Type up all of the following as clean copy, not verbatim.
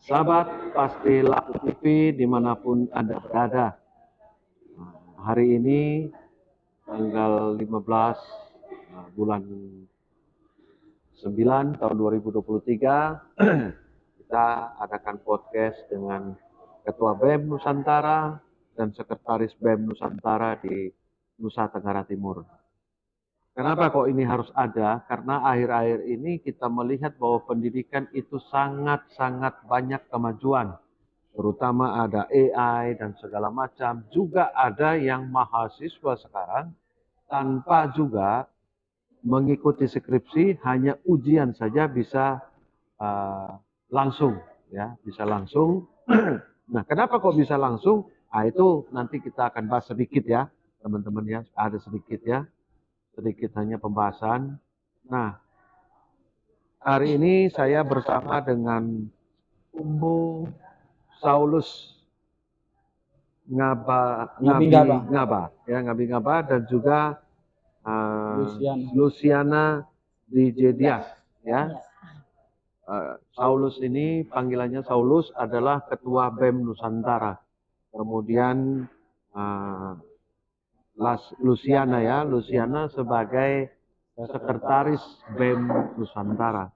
Sahabat pasti Laku TV dimanapun Anda berada. Hari ini tanggal 15 bulan 9 tahun 2023 kita adakan podcast dengan Ketua BEM Nusantara dan Sekretaris BEM Nusantara di Nusa Tenggara Timur. Kenapa kok ini harus ada? Karena akhir-akhir ini kita melihat bahwa pendidikan itu sangat-sangat banyak kemajuan. Terutama ada AI dan segala macam. Juga ada yang mahasiswa sekarang tanpa juga mengikuti skripsi, hanya ujian saja bisa langsung, ya, bisa langsung. Nah, kenapa kok bisa langsung? Nah, itu nanti kita akan bahas sedikit ya, teman-teman ya, ada sedikit ya, sedikit hanya pembahasan. Nah, hari ini saya bersama dengan Umbu Saulus Ngabi Ngaba dan juga Luciana Dijedias ya. Saulus ini panggilannya Saulus adalah Ketua BEM Nusantara. Kemudian Luciana sebagai Sekretaris BEM Nusantara.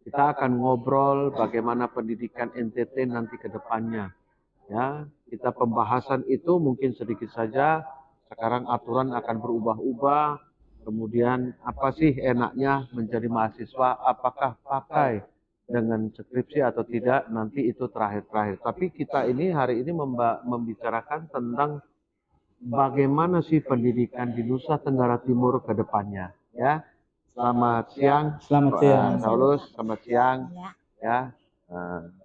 Kita akan ngobrol bagaimana pendidikan NTT nanti ke depannya. Ya, kita pembahasan itu mungkin sedikit saja. Sekarang aturan akan berubah-ubah. Kemudian apa sih enaknya menjadi mahasiswa? Apakah pakai dengan skripsi atau tidak? Nanti itu terakhir-terakhir. Tapi kita ini hari ini membicarakan tentang bagaimana sih pendidikan di Nusa Tenggara Timur ke depannya. Ya, selamat siang. Selamat siang. Saulus, selamat siang. Ya,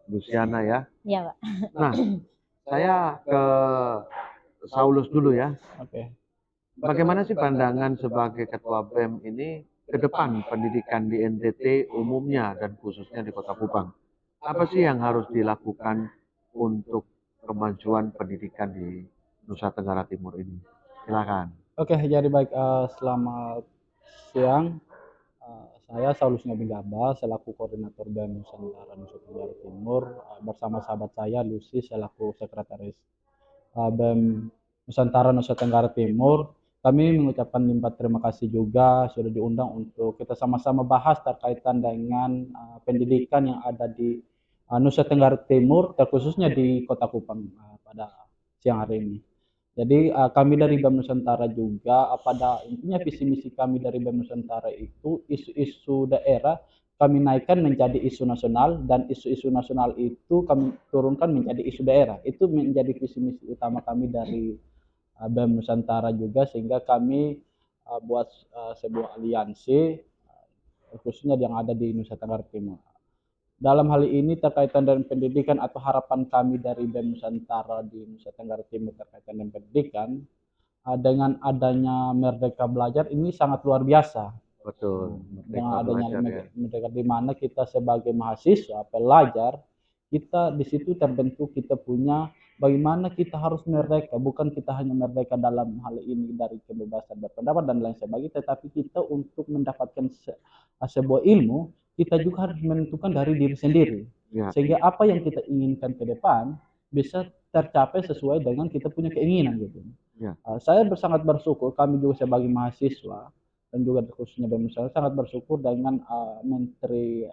Luciana ya. Iya, Pak. Nah, saya ke Saulus dulu ya. Oke. Bagaimana sih pandangan sebagai Ketua BEM ini ke depan pendidikan di NTT umumnya dan khususnya di Kota Kupang? Apa sih yang harus dilakukan untuk kemajuan pendidikan di Nusa Tenggara Timur ini? Silakan. Oke, jadi baik, selamat siang. Saya Saulus Ngabingaba selaku koordinator BEM Nusantara Nusa Tenggara Timur, bersama sahabat saya Lucy selaku sekretaris BEM Nusantara Nusa Tenggara Timur. Kami mengucapkan limpah terima kasih juga sudah diundang untuk kita sama-sama bahas terkaitan dengan pendidikan yang ada di Nusa Tenggara Timur, terkhususnya di Kota Kupang pada siang hari ini. Jadi kami dari BEM Nusantara juga pada intinya visi misi kami dari BEM Nusantara itu isu-isu daerah kami naikkan menjadi isu nasional, dan isu-isu nasional itu kami turunkan menjadi isu daerah. Itu menjadi visi misi utama kami dari BEM Nusantara juga, sehingga kami buat sebuah aliansi khususnya yang ada di Nusa Tenggara Timur. Dalam hal ini terkaitan dengan pendidikan atau harapan kami dari BEM Nusantara di Nusa Tenggara Timur terkaitan dengan pendidikan, dengan adanya Merdeka Belajar ini sangat luar biasa. Betul. Dengan adanya Merdeka, di mana kita sebagai mahasiswa pelajar, kita di situ terbentuk, kita punya bagaimana kita harus merdeka, bukan kita hanya merdeka dalam hal ini dari kebebasan berpendapat dan lain sebagainya, tetapi kita untuk mendapatkan sebuah ilmu, kita juga harus menentukan dari diri sendiri. Ya. Sehingga apa yang kita inginkan ke depan bisa tercapai sesuai dengan kita punya keinginan gitu. Ya. Saya sangat bersyukur, kami juga sebagai mahasiswa dan juga khususnya BEM Nusantara sangat bersyukur dengan Menteri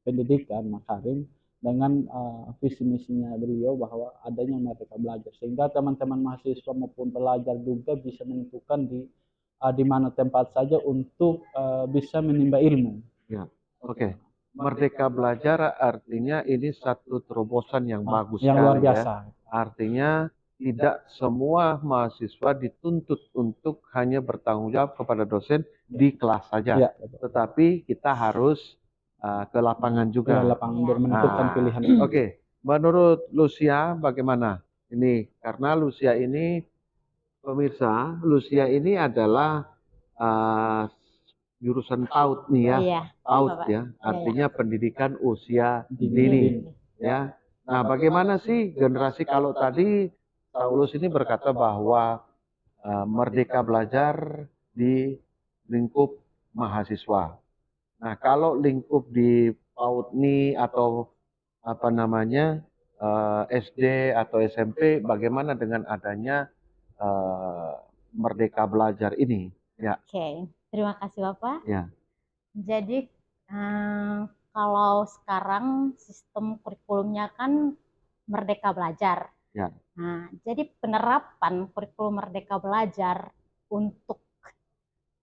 Pendidikan Makarim dengan visi misinya beliau bahwa adanya Merdeka Belajar, sehingga teman-teman mahasiswa maupun pelajar juga bisa menentukan di mana tempat saja untuk bisa menimba ilmu. Ya. Oke. Merdeka Belajar artinya ini satu terobosan yang bagus yang sekali luar biasa. Ya. Artinya tidak semua mahasiswa dituntut untuk hanya bertanggung jawab kepada dosen di kelas saja, Ya, tetapi kita harus ke lapangan juga. Ke lapangan menentukan pilihan. Oke. Menurut Lucia bagaimana? Ini karena Lucia ini, pemirsa, Lucia ini adalah jurusan PAUD nih ya. Iya. PAUD ya, artinya pendidikan usia dini ya. Nah, bagaimana sih generasi, kalau tadi Saulus ini berkata bahwa Merdeka Belajar di lingkup mahasiswa. Nah, kalau lingkup di PAUD ini atau apa namanya SD atau SMP, bagaimana dengan adanya eh, Merdeka Belajar ini? Ya, Oke, terima kasih Bapak. ya, Jadi kalau sekarang sistem kurikulumnya kan Merdeka Belajar. ya, Nah, jadi penerapan kurikulum Merdeka Belajar untuk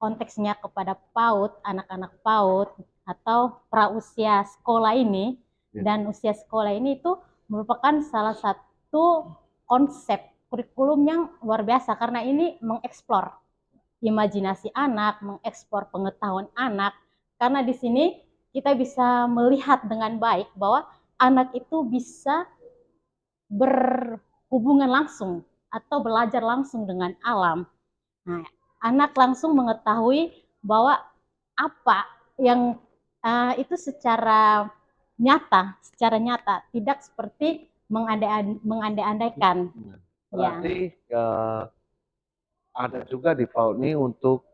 konteksnya kepada PAUD, anak-anak PAUD atau prausia sekolah ini ya, dan usia sekolah ini itu merupakan salah satu konsep kurikulum yang luar biasa karena ini mengeksplor imajinasi anak, mengeksplor pengetahuan anak karena di sini kita bisa melihat dengan baik bahwa anak itu bisa berhubungan langsung atau belajar langsung dengan alam. Nah, anak langsung mengetahui bahwa apa yang itu secara nyata, tidak seperti mengandai-andaikan. ya. Ya, Berarti ada juga di PAUD ini untuk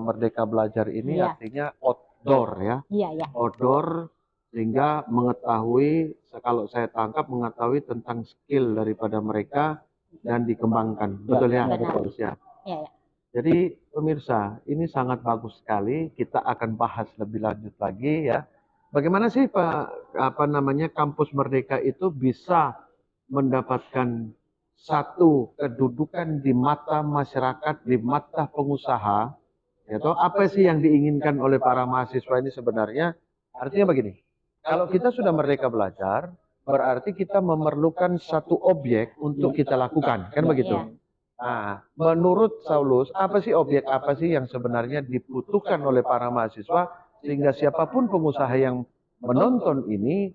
Merdeka Belajar ini iya, artinya outdoor ya, iya, iya, outdoor sehingga mengetahui, kalau saya tangkap mengetahui tentang skill daripada mereka dan dikembangkan, Ya, betul ya, benar. betul ya. Iya, iya. Jadi pemirsa, ini sangat bagus sekali. Kita akan bahas lebih lanjut lagi ya. Bagaimana sih Pak, apa namanya, kampus Merdeka itu bisa mendapatkan satu kedudukan di mata masyarakat, di mata pengusaha, ya toh, apa sih yang diinginkan oleh para mahasiswa ini sebenarnya? Artinya begini, kalau kita sudah merdeka belajar, berarti kita memerlukan satu objek untuk kita lakukan, kan begitu? Iya. Nah, menurut Saulus, apa sih objek apa sih yang sebenarnya dibutuhkan oleh para mahasiswa sehingga siapapun pengusaha yang menonton ini,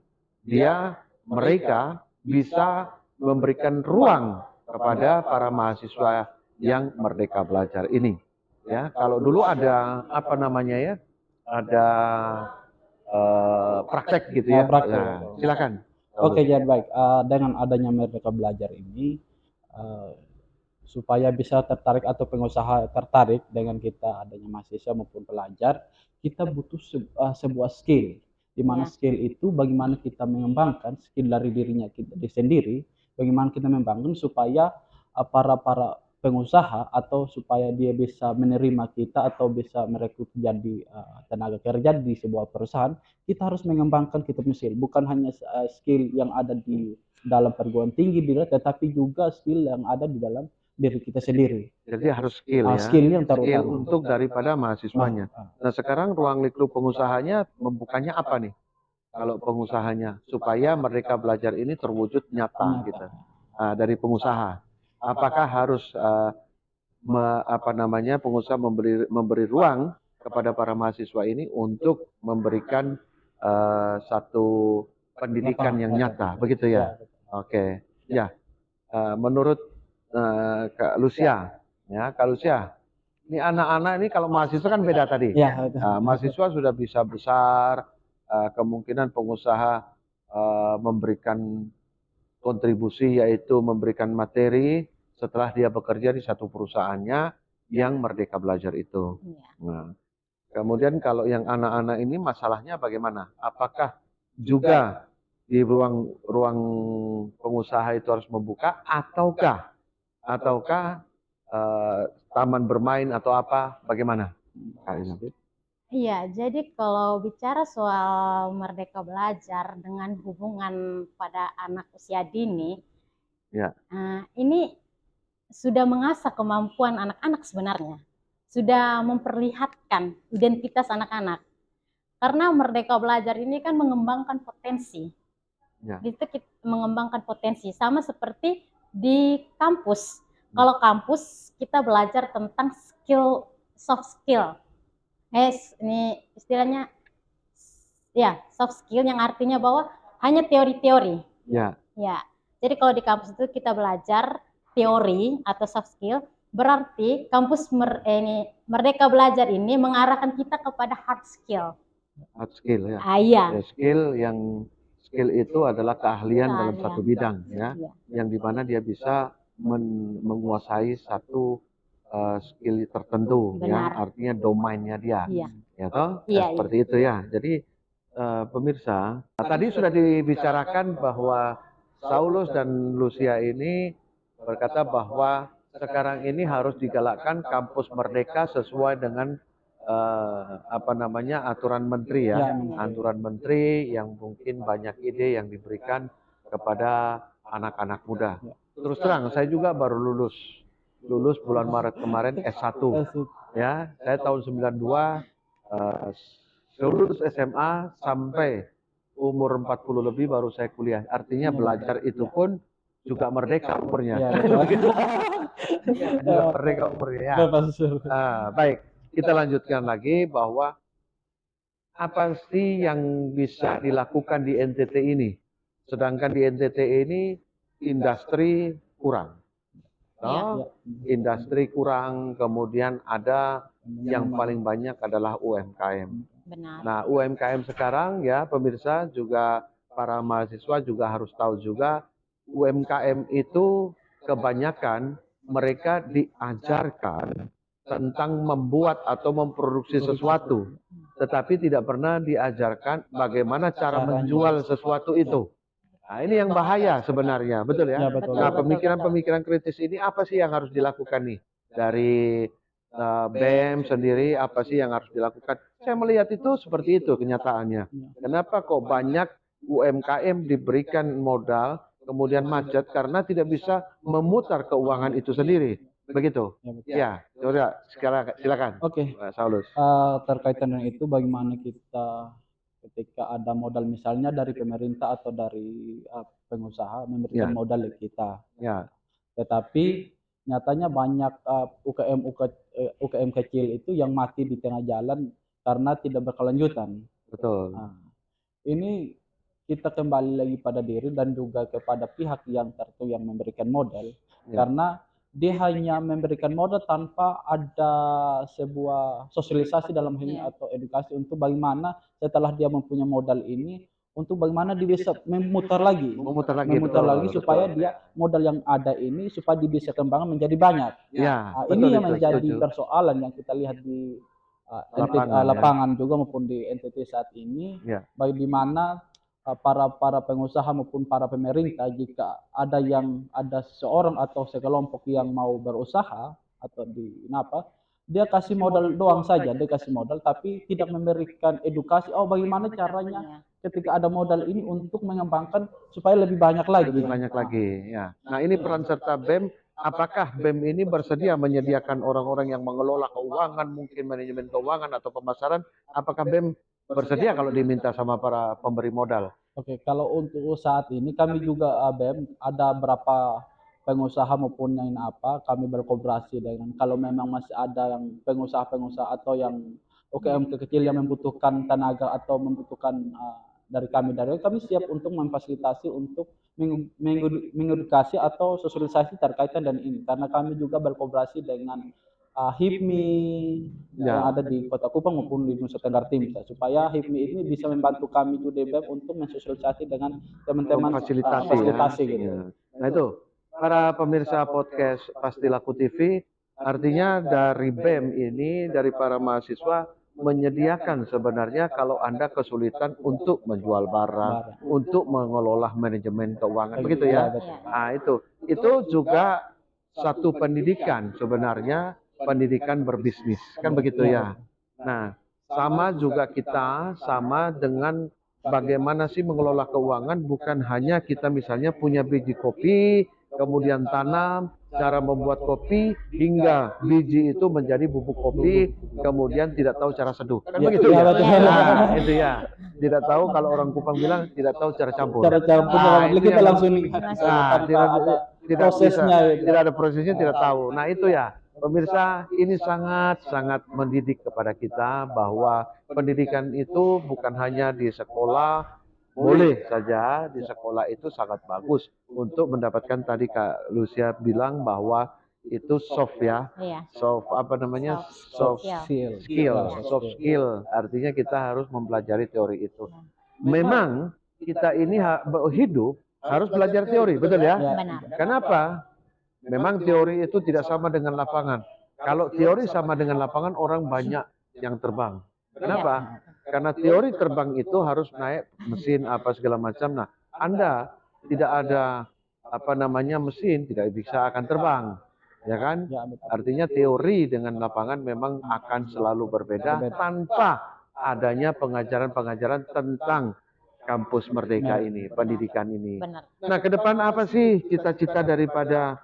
mereka bisa memberikan ruang kepada para mahasiswa yang merdeka belajar ini. Ya, kalau dulu ada apa namanya ya, ada praktek gitu ya. Praktek. Nah, silakan. Oke, Saulus. jadi baik. Dengan adanya Merdeka Belajar ini, eh, supaya bisa tertarik atau pengusaha tertarik dengan kita adanya mahasiswa maupun pelajar, kita butuh sebuah skill. Di mana Ya. skill itu bagaimana kita mengembangkan skill dari dirinya kita sendiri, bagaimana kita mengembangkan supaya para para pengusaha atau supaya dia bisa menerima kita atau bisa merekrut jadi tenaga kerja di sebuah perusahaan, kita harus mengembangkan kita punya skill, bukan hanya skill yang ada di dalam perguruan tinggi, tetapi juga skill yang ada di dalam diri kita sendiri. Jadi harus skill ya. Skill yang Skill terutama. untuk daripada mahasiswanya. Nah, sekarang ruang lingkup pengusahanya membukanya apa nih? Kalau pengusahanya supaya Merdeka Belajar ini terwujud nyata gitu. Nah, dari pengusaha, apakah harus apa namanya, pengusaha memberi ruang kepada para mahasiswa ini untuk memberikan satu pendidikan yang nyata, begitu ya? Oke, ya. Menurut Kak Lucia, ya Kak Lucia, ini anak-anak ini kalau mahasiswa kan beda tadi. Ya, Mahasiswa sudah bisa besar, kemungkinan pengusaha memberikan kontribusi yaitu memberikan materi setelah dia bekerja di satu perusahaannya yang Merdeka Belajar itu. Iya. Nah, kemudian kalau yang anak-anak ini masalahnya bagaimana? Apakah juga di ruang pengusaha itu harus membuka ataukah taman bermain atau apa? Bagaimana? Iya, jadi kalau bicara soal Merdeka Belajar dengan hubungan pada anak usia dini, Ya. Ini sudah mengasah kemampuan anak-anak sebenarnya, sudah memperlihatkan identitas anak-anak. Karena Merdeka Belajar ini kan mengembangkan potensi, Ya. itu kita mengembangkan potensi, sama seperti di kampus. Kalau kampus kita belajar tentang skill, soft skill. Ini istilahnya ya soft skill yang artinya bahwa hanya teori-teori. Ya. Ya. Jadi kalau di kampus itu kita belajar teori atau soft skill, berarti kampus Merdeka Belajar ini mengarahkan kita kepada hard skill. Hard skill ya. Iya. Ya, skill itu adalah keahlian dalam satu bidang ya, yang dimana dia bisa menguasai satu skill tertentu. Benar. Ya, artinya domainnya dia. Iya. Ya toh? Iya, Seperti itu ya. Jadi pemirsa, tadi sudah dibicarakan bahwa Saulus dan Lucia ini berkata bahwa sekarang ini harus digalakkan kampus merdeka sesuai dengan aturan menteri Ya, ya, Menteri. aturan menteri yang mungkin banyak ide yang diberikan kepada anak-anak muda. Ya. Terus terang, saya juga baru lulus bulan Maret kemarin S1 ya. Saya tahun 92 lulus SMA sampai umur 40 lebih baru saya kuliah. Artinya belajar itu pun juga merdeka umurnya. Ya, betul. Juga merdeka umurnya. Ya. Baik, kita lanjutkan lagi bahwa apa sih yang bisa dilakukan di NTT ini? Sedangkan di NTT ini industri kurang. Iya. Industri kurang, kemudian ada yang paling banyak adalah UMKM. Benar. Nah, UMKM sekarang ya pemirsa juga para mahasiswa juga harus tahu juga UMKM itu kebanyakan mereka diajarkan tentang membuat atau memproduksi sesuatu, tetapi tidak pernah diajarkan bagaimana cara menjual sesuatu itu. Nah, ini yang bahaya sebenarnya, betul ya? Ya, betul. Nah, pemikiran-pemikiran kritis ini apa sih yang harus dilakukan nih dari BEM sendiri? Apa sih yang harus dilakukan? Saya melihat itu seperti itu kenyataannya. Kenapa kok banyak UMKM diberikan modal kemudian macet karena tidak bisa memutar keuangan itu sendiri, begitu? Ya, coba silakan. Oke. Saulus. Terkaitan dengan itu, bagaimana kita ketika ada modal misalnya dari pemerintah atau dari pengusaha memberikan modal ke kita. Ya. Tetapi nyatanya banyak UKM kecil itu yang mati di tengah jalan karena tidak berkelanjutan. Betul. Nah, ini kita kembali lagi pada diri dan juga kepada pihak yang tertentu yang memberikan modal, karena dia hanya memberikan modal tanpa ada sebuah sosialisasi dalam hal ini atau edukasi untuk bagaimana setelah dia mempunyai modal ini untuk bagaimana dia bisa memutar lagi supaya dia modal yang ada ini supaya dia bisa kembangkan menjadi banyak. Ini yang menjadi persoalan yang kita lihat di lapangan juga maupun di NTT saat ini. Bagaimana para pengusaha maupun para pemerintah jika ada seorang atau sekelompok yang mau berusaha atau dia kasih modal doang saja, dia kasih modal tapi tidak memberikan edukasi bagaimana caranya ketika ada modal ini untuk mengembangkan supaya lebih banyak lagi. Ya. Nah, ini peran serta BEM. Apakah BEM ini bersedia menyediakan orang-orang yang mengelola keuangan, mungkin manajemen keuangan atau pemasaran? Apakah BEM bersedia kalau diminta sama para pemberi modal? Oke, kalau untuk saat ini kami juga BEM ada berapa pengusaha maupun yang kami berkooperasi dengan, kalau memang masih ada yang pengusaha-pengusaha atau yang UKM kecil yang membutuhkan tenaga atau membutuhkan dari kami siap untuk memfasilitasi untuk mengedukasi atau sosialisasi terkaitan dengan ini, karena kami juga berkooperasi dengan HIPMI yang ada di Kota Kupang maupun di Nusa Tenggara Timur, supaya HIPMI ini bisa membantu kami juga untuk mensosialisasi dengan teman-teman fasilitasi gitu. Nah itu para pemirsa podcast Pasti Laku TV, artinya dari BEM ini, dari para mahasiswa menyediakan sebenarnya kalau Anda kesulitan untuk menjual barang, untuk mengelola manajemen keuangan, begitu ya? Nah itu juga satu pendidikan sebenarnya, pendidikan berbisnis, kan begitu ya? Nah, sama juga kita, sama dengan bagaimana sih mengelola keuangan, bukan hanya kita misalnya punya biji kopi, kemudian tanam, cara membuat kopi, hingga biji itu menjadi bubuk kopi, kemudian tidak tahu cara seduh. Kan begitu ya? Nah, itu ya. Tidak tahu, kalau orang Kupang bilang, tidak tahu cara campur. Kita langsung tidak ada prosesnya, tidak tahu. Nah itu ya. Pemirsa, ini sangat-sangat mendidik kepada kita bahwa pendidikan itu bukan hanya di sekolah, boleh saja di sekolah itu sangat bagus untuk mendapatkan, tadi Kak Lucia bilang bahwa itu soft ya, soft skill, artinya kita harus mempelajari teori itu. Memang kita ini hidup harus belajar teori, betul ya? Kenapa? Memang teori itu tidak sama dengan lapangan. Kalau teori sama dengan lapangan, orang banyak yang terbang. Kenapa? Karena teori terbang itu harus naik mesin apa segala macam. Nah, Anda tidak ada apa namanya mesin, tidak bisa akan terbang, ya kan? Ya, betul. Artinya teori dengan lapangan memang akan selalu berbeda tanpa adanya pengajaran-pengajaran tentang kampus Merdeka ini, pendidikan ini. Benar. Nah, ke depan apa sih cita-cita daripada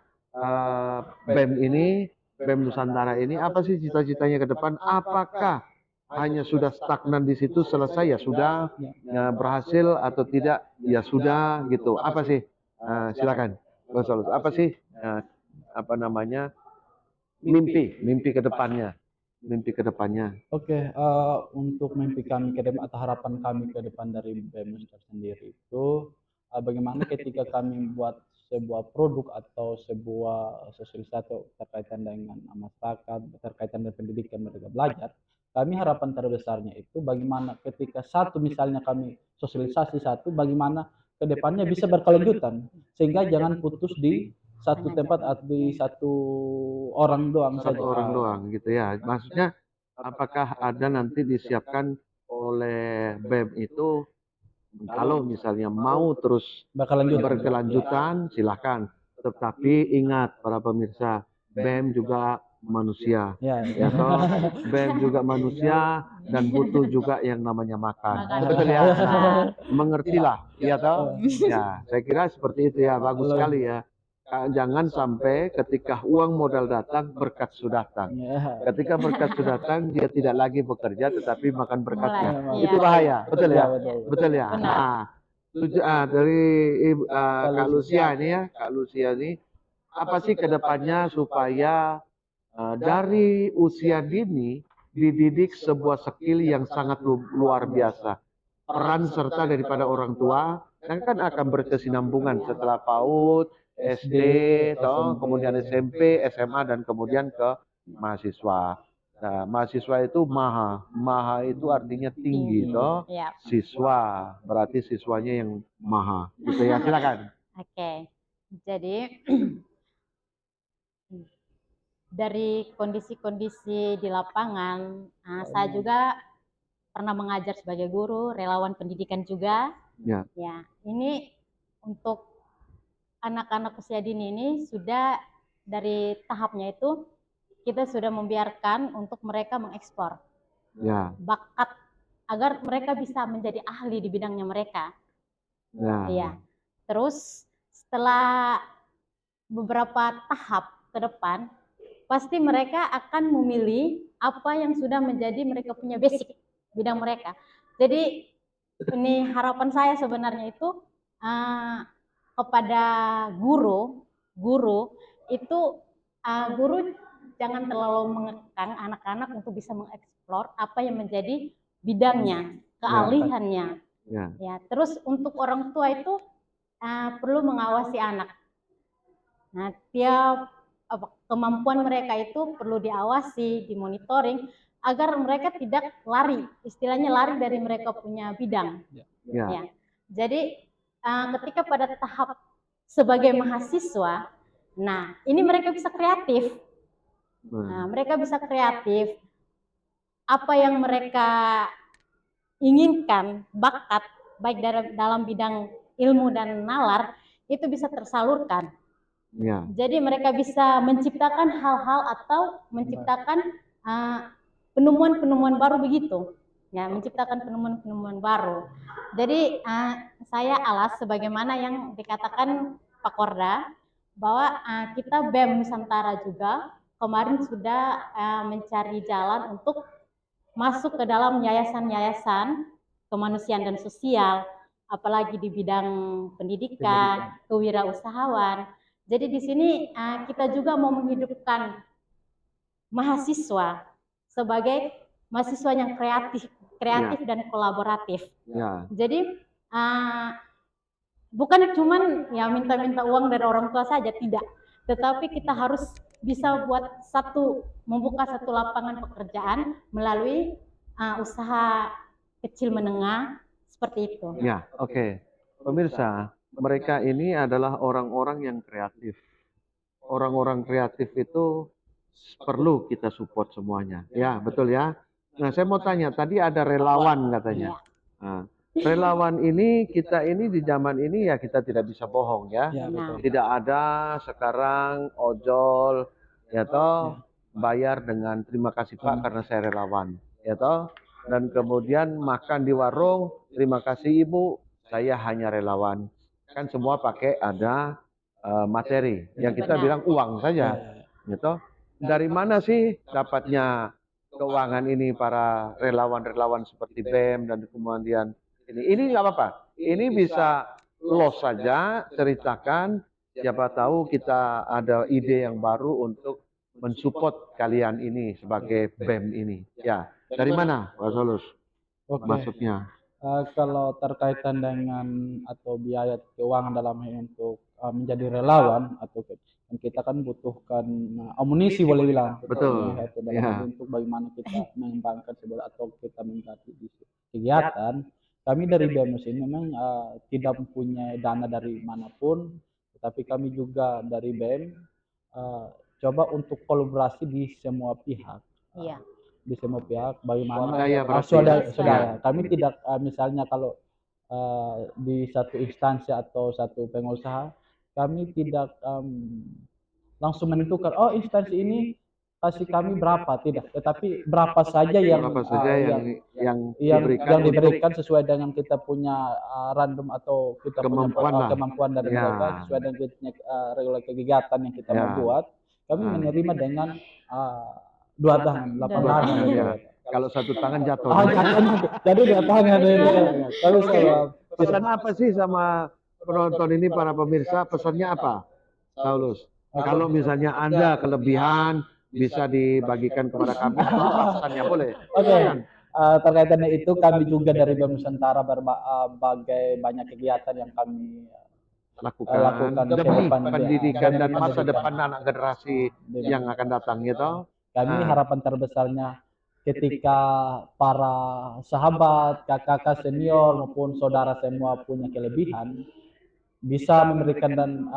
BEM ini, BEM Nusantara ini? Apa sih cita-citanya ke depan? Apakah hanya sudah stagnan di situ, selesai ya sudah, ya, berhasil atau tidak ya sudah gitu? Apa sih? Silakan, Bang Solus. Apa sih apa namanya mimpi ke depannya? Mimpi ke depannya. Oke, untuk mimpi kami ke depan atau harapan kami ke depan dari BEM Nusa sendiri itu bagaimana ketika kami buat sebuah produk atau sebuah sosialisasi terkaitan dengan masyarakat, terkaitan dengan pendidikan mereka belajar, kami harapan terbesarnya itu bagaimana ketika satu misalnya kami sosialisasi satu, bagaimana ke depannya bisa berkelanjutan sehingga jangan putus di satu tempat atau di satu orang doang Satu saja. orang doang gitu ya. Maksudnya apakah ada nanti disiapkan oleh BEM itu kalau misalnya mau terus berkelanjutan silahkan. Tetapi ingat para pemirsa, BEM juga manusia. Ya, Ya toh, BEM juga manusia dan butuh juga yang namanya makan. Makan. Betul ya? Nah, mengertilah, ya toh? Ya, saya kira seperti itu ya, bagus sekali ya. Jangan sampai ketika uang modal datang, berkat sudah datang. ya. Ketika berkat sudah datang, dia tidak lagi bekerja, tetapi makan berkatnya. Mulai, Itu iya. bahaya, betul ya? Betul. Betul ya? Benar. Nah, dari Kak Lucia ini ya, Kak Lucia ini, apa sih kedepannya supaya dari usia dini dididik sebuah skill yang sangat luar biasa. Peran serta daripada orang tua, dan kan akan berkesinambungan setelah PAUD, SD, toh, kemudian SMP, SMA, dan kemudian ke mahasiswa. Nah, mahasiswa itu maha itu artinya tinggi, toh. Ya. Siswa berarti siswanya yang maha. Gitu ya, silakan. Oke. Jadi dari kondisi-kondisi di lapangan, saya juga pernah mengajar sebagai guru, relawan pendidikan juga. Ya. Ya, ini untuk anak-anak usia dini ini sudah dari tahapnya itu kita sudah membiarkan untuk mereka mengeksplor Ya. bakat agar mereka bisa menjadi ahli di bidangnya mereka. Ya. Iya. Terus setelah beberapa tahap ke depan, pasti mereka akan memilih apa yang sudah menjadi mereka punya basic bidang mereka. Jadi ini harapan saya sebenarnya itu kepada guru itu guru jangan terlalu mengekang anak-anak untuk bisa mengeksplor apa yang menjadi bidangnya, keahliannya. Ya. Ya, terus untuk orang tua itu perlu mengawasi anak. Nah, tiap kemampuan mereka itu perlu diawasi, dimonitoring agar mereka tidak lari, istilahnya lari dari mereka punya bidang. Ya. Ya. Jadi ketika pada tahap sebagai mahasiswa, nah ini mereka bisa kreatif. Nah, mereka bisa kreatif. Apa yang mereka inginkan, bakat, baik dalam bidang ilmu dan nalar, itu bisa tersalurkan. Ya. Jadi mereka bisa menciptakan hal-hal atau menciptakan penemuan-penemuan baru begitu. Ya, menciptakan penemuan-penemuan baru. Jadi saya alas sebagaimana yang dikatakan Pak Korda bahwa kita BEM Nusantara juga kemarin sudah mencari jalan untuk masuk ke dalam yayasan-yayasan kemanusiaan dan sosial, apalagi di bidang pendidikan, kewirausahaan. Jadi di sini kita juga mau menghidupkan mahasiswa sebagai mahasiswa yang kreatif dan kolaboratif. Ya. Jadi bukan cuman ya minta-minta uang dari orang tua saja, tidak. Tetapi kita harus bisa membuka satu lapangan pekerjaan melalui usaha kecil menengah seperti itu. Ya, oke. Pemirsa, mereka ini adalah orang-orang yang kreatif. Orang-orang kreatif itu perlu kita support semuanya. Ya, betul ya. Nah, saya mau tanya, tadi ada relawan katanya. Iya. Nah, relawan ini, kita ini di zaman ini ya kita tidak bisa bohong ya. Ya, betul. Tidak ada sekarang ojol, ya toh, Ya. bayar dengan terima kasih Pak karena saya relawan, ya toh. Dan kemudian makan di warung, terima kasih Ibu, saya hanya relawan. Kan semua pakai ada materi, yang kita Benar. bilang uang Ya, saja, ya. gitu. Dari mana sih dapatnya keuangan ini para relawan-relawan seperti BEM dan kemudian ini nggak apa-apa. Ini bisa los saja, ceritakan. Siapa tahu kita ada ide yang baru untuk mensupport kalian ini sebagai BEM ini. Ya, dari mana, Pak Solus? Oke. Maksudnya? Kalau terkaitan dengan atau biaya keuangan dalam hal untuk menjadi relawan atau kita kan butuhkan amunisi boleh bilang. Betul. Atau dalam Ya. hal untuk bagaimana kita mengembangkan sebuah atau kita mengganti kegiatan. Kami dari BEMUS ini memang tidak mempunyai dana dari manapun, tetapi kami juga dari BEM coba untuk kolaborasi di semua pihak. Iya. Di semua pihak bagaimana Swadaya berarti. saudara. Ya. Kami tidak misalnya kalau di satu instansi atau satu pengusaha kami tidak langsung menentukan oh instansi ini kasih kami berapa, tidak, tetapi berapa saja yang Berapa saja yang yang diberikan sesuai dengan kita punya random atau kita Kemampuan punya lah. kemampuan dari Ya. mereka sesuai dengan kita punya regular kegiatan yang kita mau Ya. buat. Kami menerima dengan dua tangan, 8 Dua tangan. tangan. Ya. Kalau satu tangan jatuh. Jadi dua tangan ini. Tapi Oke. Pesan apa sih sama penonton ini, para pemirsa? Pesannya apa, Saulus? Kalau misalnya Anda kelebihan bisa dibagikan kepada kami, atau apa pesannya, boleh? Oke. Terkaitannya itu kami juga dari BEM Nusantara berbagai banyak kegiatan yang kami Lakukan ke demi depan, pendidikan demi dan masa pendidikan. depan anak generasi yang akan datang, gitu. Kami harapan terbesarnya ketika para sahabat, kakak-kakak senior maupun saudara semua punya kelebihan, bisa memberikan dan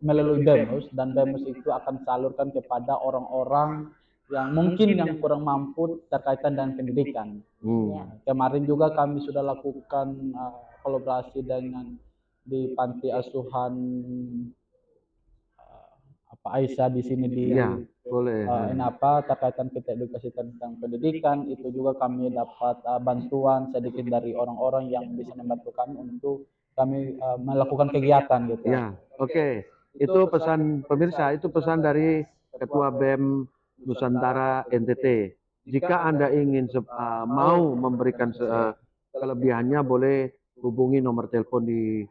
melalui BEMUS, dan BEMUS itu akan salurkan kepada orang-orang yang mungkin yang kurang mampu terkaitan dengan pendidikan. Ya. Kemarin juga kami sudah lakukan kolaborasi dengan di panti asuhan Aisyah di sini di Ya, boleh. ini apa terkaitan kita edukasi tentang pendidikan, itu juga kami dapat bantuan sedikit dari orang-orang yang bisa membantu kami untuk kami melakukan kegiatan gitu. Ya, oke. Itu pesan pemirsa, itu pesan dari Ketua BEM Nusantara NTT. Jika Anda ingin mau memberikan kelebihannya, boleh hubungi nomor telepon di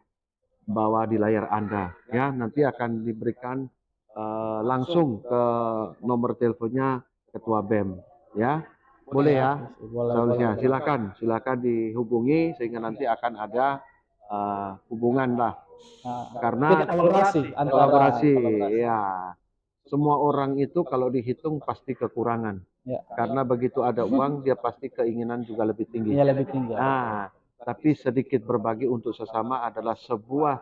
bawah di layar Anda. Ya, nanti akan diberikan langsung ke nomor teleponnya Ketua BEM. Ya, boleh ya. Seharusnya silakan dihubungi sehingga nanti akan ada hubungan lah. Karena kita kolaborasi ya. Semua orang itu kalau dihitung pasti kekurangan. Ya. Karena begitu ada uang, dia pasti keinginan juga lebih tinggi. Iya, lebih tinggi. Nah, tapi sedikit berbagi untuk sesama adalah sebuah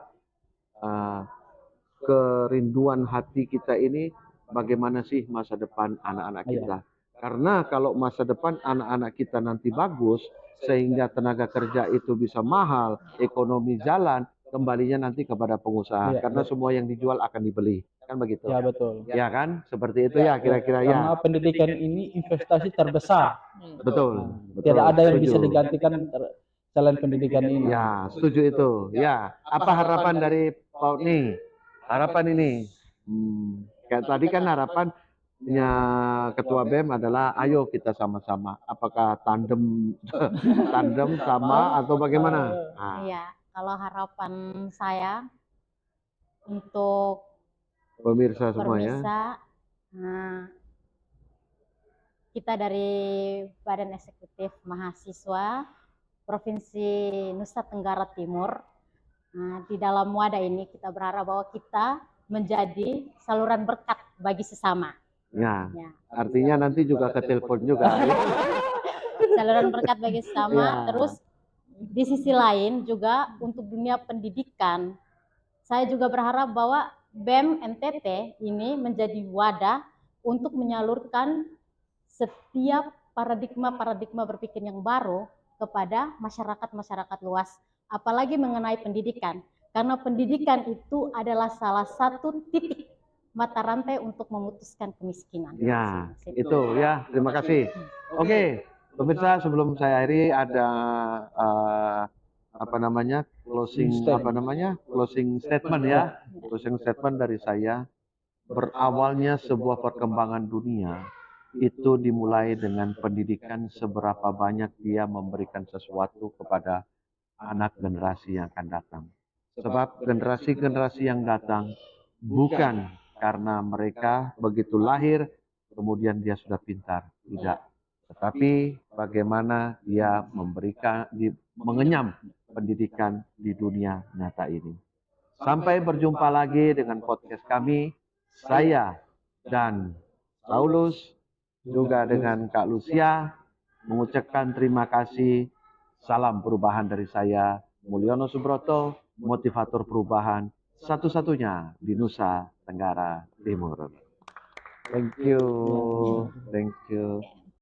kerinduan hati kita ini, bagaimana sih masa depan anak-anak kita. Karena kalau masa depan anak-anak kita nanti bagus, sehingga tenaga kerja itu bisa mahal, ekonomi jalan, kembalinya nanti kepada pengusaha. Karena semua yang dijual akan dibeli. Kan begitu? Ya, betul. Ya kan? Seperti itu ya kira-kira ya. Karena pendidikan ini investasi terbesar. Betul. Tidak ada yang bisa Setuju. digantikan selain pendidikan ini. Ya, setuju itu. Ya, apa harapan dari Pak nih? Harapan ini, kayak tadi kan harapannya Ketua BEM adalah ayo kita sama-sama. Apakah tandem sama atau bagaimana? Nah, Iya, kalau harapan saya untuk pemirsa semua ya. nah, kita dari Badan Eksekutif Mahasiswa Provinsi Nusa Tenggara Timur, nah, di dalam wadah ini kita berharap bahwa kita menjadi saluran berkat bagi sesama. Ya, artinya nanti juga ke telepon juga. Saluran berkat bagi sesama. Ya. Terus di sisi lain juga untuk dunia pendidikan, saya juga berharap bahwa BEM NTT ini menjadi wadah untuk menyalurkan setiap paradigma berpikir yang baru kepada masyarakat luas, apalagi mengenai pendidikan. Karena pendidikan itu adalah salah satu titik mata rantai untuk memutuskan kemiskinan. Ya, itu ya. Terima kasih. Oke, pemirsa, sebelum saya akhiri ada closing statement ya. Closing statement dari saya. Berawalnya sebuah perkembangan dunia itu dimulai dengan pendidikan, seberapa banyak dia memberikan sesuatu kepada anak generasi yang akan datang. Sebab generasi-generasi yang datang bukan karena mereka begitu lahir kemudian dia sudah pintar, tidak. Tetapi bagaimana dia mengenyam pendidikan di dunia nyata ini. Sampai berjumpa lagi dengan podcast kami, saya dan Saulus, juga dengan Kak Lucia, mengucapkan terima kasih. Salam perubahan dari saya, Mulyono Subroto, motivator perubahan satu-satunya di Nusa Tenggara Timur. Thank you.